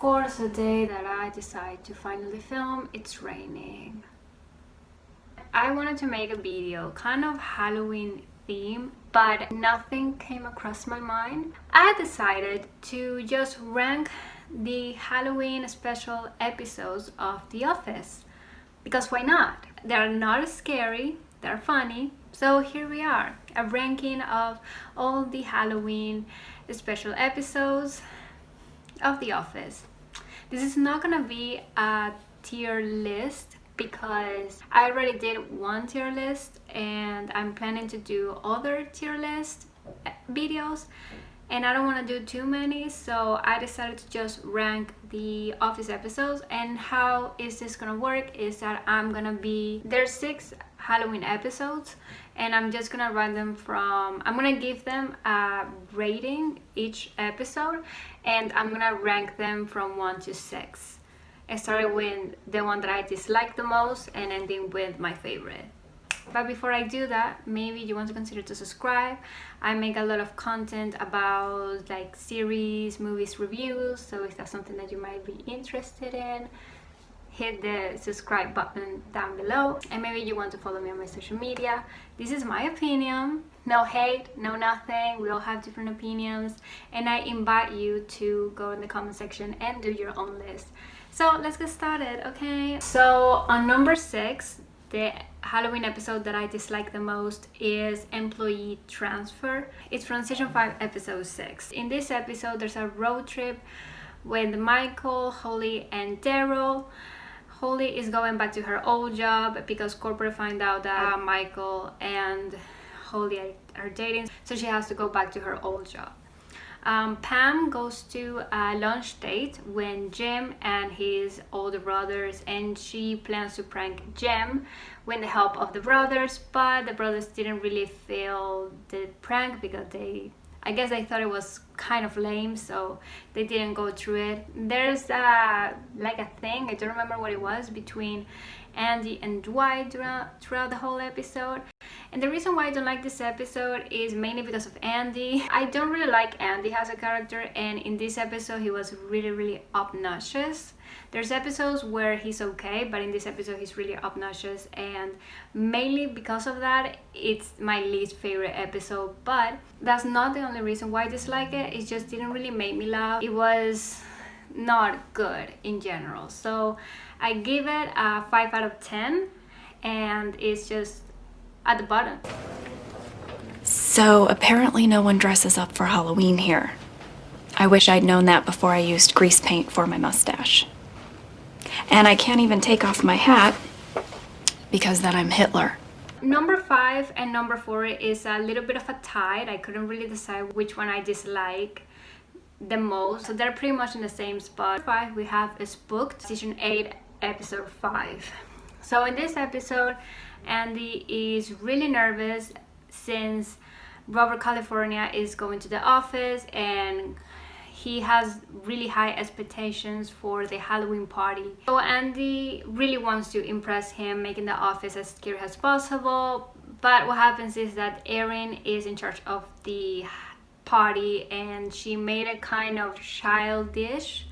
course, the day that I decide to finally film, it's raining. I wanted to make a video, kind of Halloween theme, but nothing came across my mind. I decided to just rank the Halloween special episodes of The Office. Because why not? They're not scary, they're funny. So here we are, a ranking of all the Halloween special episodes of The Office. This is not gonna be a tier list because I already did one tier list and I'm planning to do other tier list videos, and I don't want to do too many, so I decided to just rank the Office episodes. And how is this gonna work is that there's 6 Halloween episodes, and I'm just gonna run them I'm gonna give them a rating each episode, and I'm gonna rank them from 1 to 6. I started with the one that I dislike the most and ending with my favorite. But before I do that, maybe you want to consider to subscribe. I make a lot of content about like series, movies, reviews, so if that's something that you might be interested in, hit the subscribe button down below. And maybe you want to follow me on my social media. This is my opinion, no hate, no nothing. We all have different opinions, and I invite you to go in the comment section and do your own list. So let's get started, okay? So on number 6, the Halloween episode that I dislike the most is Employee Transfer. It's from season 5, episode 6. In this episode, there's a road trip with Michael, Holly, and Daryl. Holly is going back to her old job because corporate find out that Michael and Holly are dating, so she has to go back to her old job. Pam goes to a lunch date with Jim and his older brothers, and she plans to prank Jim with the help of the brothers, but the brothers didn't really feel the prank because I guess they thought it was kind of lame, so they didn't go through it. There's like a thing, I don't remember what it was, between Andy and Dwight throughout the whole episode. And the reason why I don't like this episode is mainly because of Andy. I don't really like Andy as a character, and in this episode he was really obnoxious. There's episodes where he's okay, but in this episode he's really obnoxious, and mainly because of that it's my least favorite episode. But that's not the only reason why I dislike it. It just didn't really make me laugh. It was not good in general, so I give it a 5 out of 10, and it's just at the bottom. So apparently no one dresses up for Halloween here. I wish I'd known that before I used grease paint for my mustache. And I can't even take off my hat because then I'm Hitler. Number 5 and number 4 is a little bit of a tie. I couldn't really decide which one I dislike the most, so they're pretty much in the same spot. 5, we have Spooked, season 8, episode 5. So in this episode, Andy is really nervous since Robert California is going to the office, and he has really high expectations for the Halloween party. So Andy really wants to impress him, making the office as scary as possible. But what happens is that Erin is in charge of the party, and she made it kind of childish.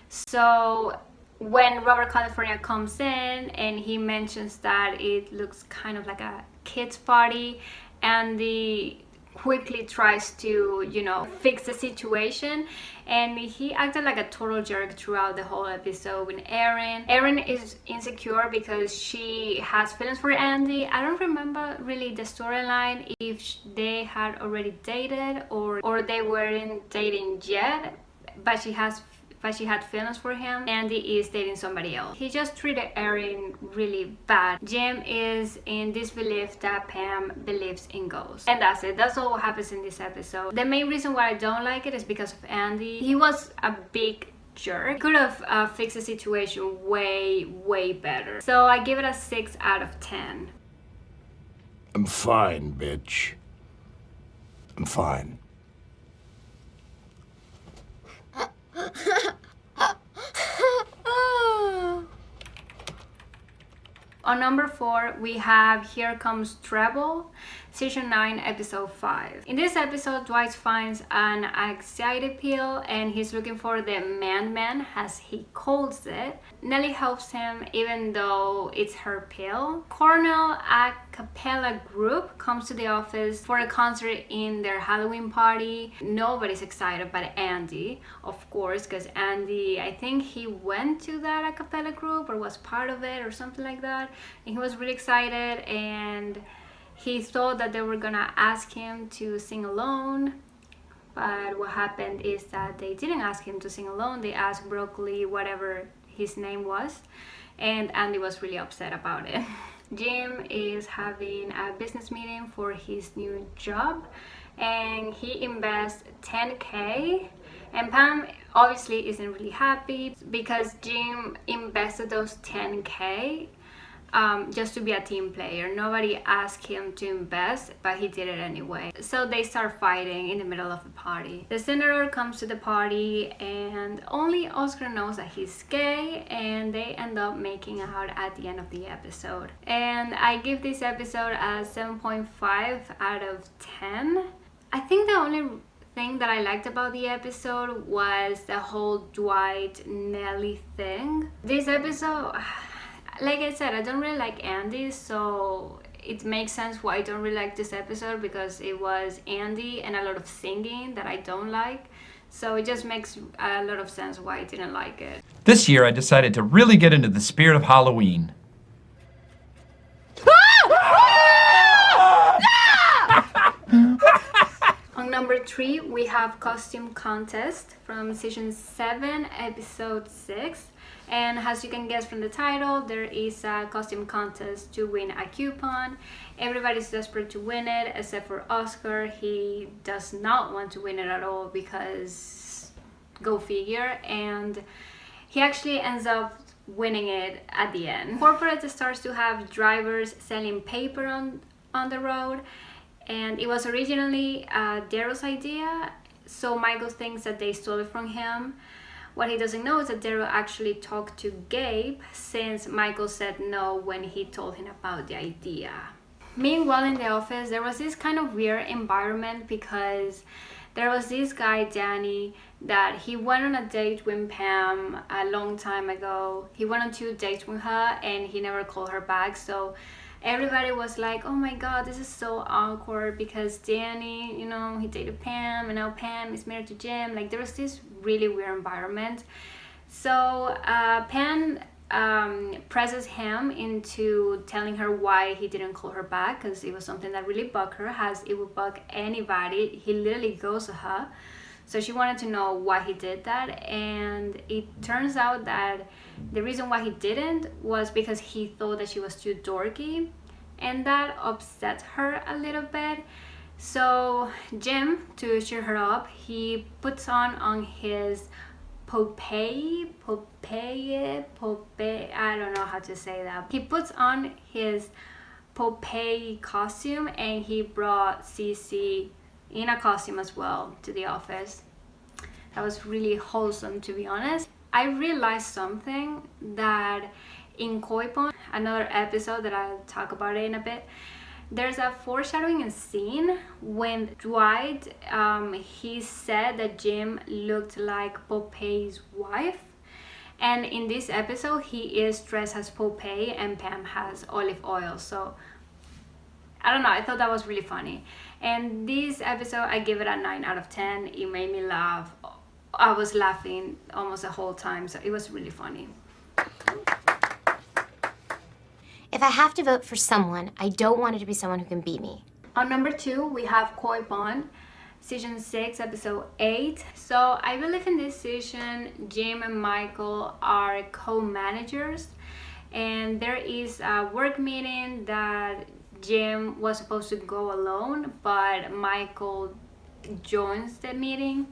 So when Robert California comes in and he mentions that it looks kind of like a kids party, Andy quickly tries to, fix the situation, and he acted like a total jerk throughout the whole episode with Erin. Erin is insecure because she has feelings for Andy. I don't remember really the storyline, if they had already dated or they weren't dating yet, but she had feelings for him. Andy is dating somebody else. He just treated Erin really bad. Jim is in disbelief that Pam believes in ghosts. And that's it. That's all what happens in this episode. The main reason why I don't like it is because of Andy. He was a big jerk. He could have fixed the situation way better. So I give it a 6 out of 10. I'm fine, bitch. I'm fine. On number 4, we have Here Comes Treble, Season 9, Episode 5. In this episode, Dwight finds an anxiety pill and he's looking for the man, as he calls it. Nellie helps him even though it's her pill. Cornell a cappella group comes to the office for a concert in their Halloween party. Nobody's excited but Andy, of course, because Andy, I think he went to that a cappella group or was part of it or something like that. And he was really excited and he thought that they were gonna ask him to sing alone, but what happened is that they didn't ask him to sing alone. They asked Broccoli, whatever his name was, and Andy was really upset about it. Jim is having a business meeting for his new job and he invests $10K, and Pam obviously isn't really happy because Jim invested those $10K just to be a team player. Nobody asked him to invest, but he did it anyway. So they start fighting in the middle of the party. The senator comes to the party and only Oscar knows that he's gay, and they end up making out at the end of the episode. And I give this episode a 7.5 out of 10. I think the only thing that I liked about the episode was the whole Dwight Nellie thing. This episode, like I said, I don't really like Andy, so it makes sense why I don't really like this episode, because it was Andy and a lot of singing that I don't like. So it just makes a lot of sense why I didn't like it. This year I decided to really get into the spirit of Halloween. On number 3, we have Costume Contest from Season 7, Episode 6. And as you can guess from the title, there is a costume contest to win a coupon. Everybody's desperate to win it except for Oscar. He does not want to win it at all because go figure. And he actually ends up winning it at the end. Corporate starts to have drivers selling paper on the road, and it was originally Daryl's idea, so Michael thinks that they stole it from him. What he doesn't know is that Daryl actually talked to Gabe, since Michael said no when he told him about the idea. Meanwhile, in the office, there was this kind of weird environment because there was this guy, Danny, that he went on a date with Pam a long time ago. He went on 2 dates with her and he never called her back. So everybody was like, oh my god, this is so awkward because Danny, you know, he dated Pam and now Pam is married to Jim. Like, there was this really weird environment. So Pam presses him into telling her why he didn't call her back, because it was something that really bugged her, as it would bug anybody. He literally goes to her. So she wanted to know why he did that, and it turns out that the reason why he didn't was because he thought that she was too dorky, and that upset her a little bit. So Jim, to cheer her up, he puts on his Popeye, I don't know how to say that. He puts on his Popeye costume, and he brought Cece in a costume as well to the office. That was really wholesome, to be honest. I realized something, that in Koi Pond, another episode that I'll talk about it in a bit, there's a foreshadowing scene when Dwight, he said that Jim looked like Popeye's wife. And in this episode, he is dressed as Popeye and Pam has olive oil. So I don't know, I thought that was really funny. And this episode, I give it a 9 out of 10. It made me laugh. I was laughing almost the whole time, so it was really funny. If I have to vote for someone, I don't want it to be someone who can beat me. On number 2, we have Koi Pond, Season 6, Episode 8. So I believe in this season, Jim and Michael are co-managers. And there is a work meeting that Jim was supposed to go alone, but Michael joins the meeting.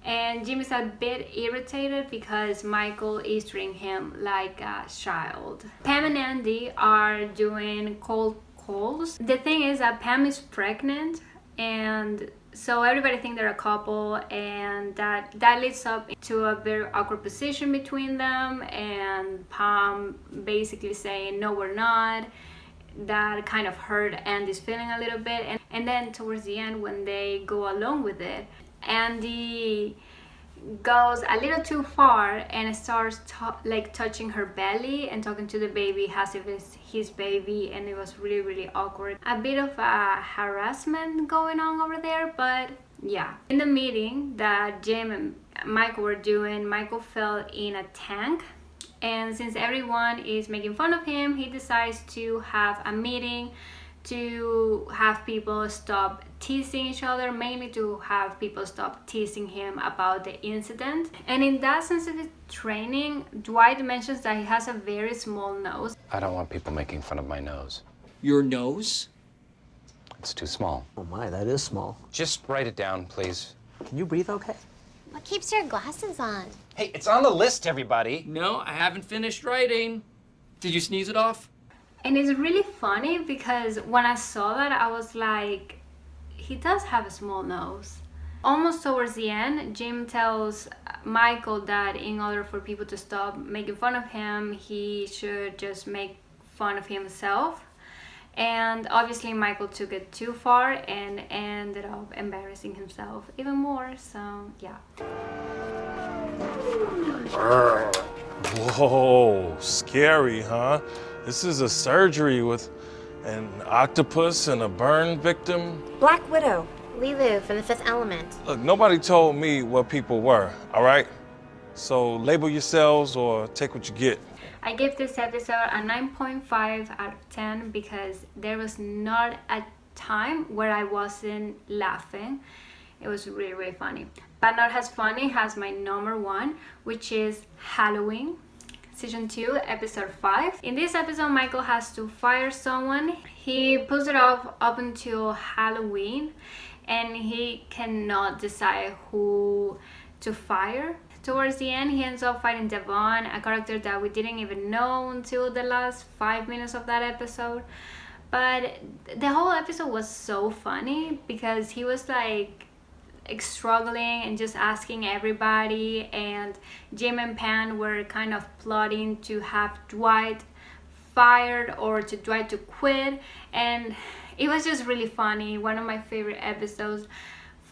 And Jim is a bit irritated because Michael is treating him like a child. Pam and Andy are doing cold calls. The thing is that Pam is pregnant and So everybody think they're a couple, and that leads up to a very awkward position between them, and Pam basically saying no, we're not. That kind of hurt Andy's feeling a little bit, and then towards the end when they go along with it, Andy goes a little too far and starts like touching her belly and talking to the baby as if it's his baby, and it was really, really awkward. A bit of a harassment going on over there, but yeah. In the meeting that Jim and Michael were doing, Michael fell in a tank, and since everyone is making fun of him, he decides to have a meeting to have people stop teasing each other, mainly to have people stop teasing him about the incident. And in that sensitive training, Dwight mentions that he has a very small nose. I don't want people making fun of my nose. Your nose? It's too small. Oh my, that is small. Just write it down, please. Can you breathe okay? What keeps your glasses on? Hey, it's on the list, everybody. No, I haven't finished writing. Did you sneeze it off? And it's really funny because when I saw that, I was like, he does have a small nose. Almost towards the end, Jim tells Michael that in order for people to stop making fun of him, he should just make fun of himself. And obviously Michael took it too far and ended up embarrassing himself even more, so yeah. Whoa, scary, huh? This is a surgery with an octopus and a burn victim. Black Widow. Lilu from The Fifth Element. Look, nobody told me what people were, all right? So label yourselves or take what you get. I gave this episode a 9.5 out of 10 because there was not a time where I wasn't laughing. It was really, really funny. But not as funny as my number one, which is Halloween. Season 2, episode 5. In this episode, Michael has to fire someone. He puts it off up until Halloween, and he cannot decide who to fire. Towards the end, he ends up fighting Devon, a character that we didn't even know until the last 5 minutes of that episode. But the whole episode was so funny because he was like struggling and just asking everybody, and Jim and Pam were kind of plotting to have Dwight fired or to Dwight to quit, and it was just really funny. One of my favorite episodes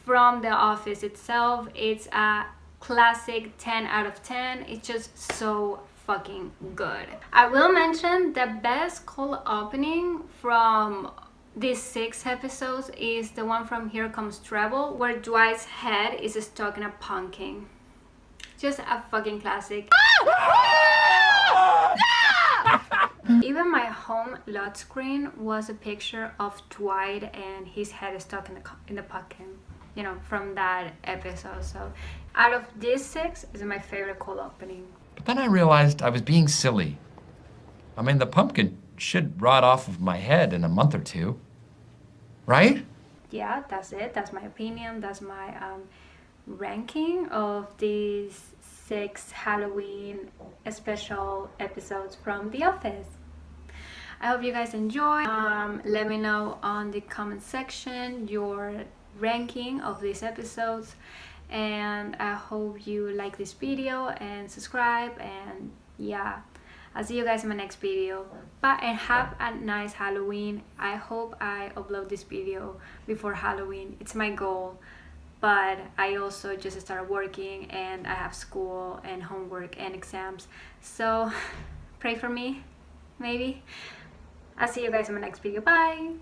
from The Office itself. It's a classic 10 out of 10. It's just so fucking good. I will mention the best cold opening from these 6 episodes is the one from Here Comes Treble, where Dwight's head is stuck in a pumpkin. Just a fucking classic. Even my home lock screen was a picture of Dwight and his head stuck in the pumpkin, you know, from that episode. So out of these 6, is my favorite cold opening. But then I realized I was being silly. I mean, the pumpkin should rot off of my head in a month or 2. Right? Yeah, that's it. That's my opinion. That's my ranking of these 6 Halloween special episodes from The Office. I hope you guys enjoy. Let me know on the comment section your ranking of these episodes, and I hope you like this video and subscribe, and yeah, I'll see you guys in my next video. Bye, and have a nice Halloween. I hope I upload this video before Halloween. It's my goal, but I also just started working and I have school and homework and exams. So pray for me, maybe. I'll see you guys in my next video. Bye.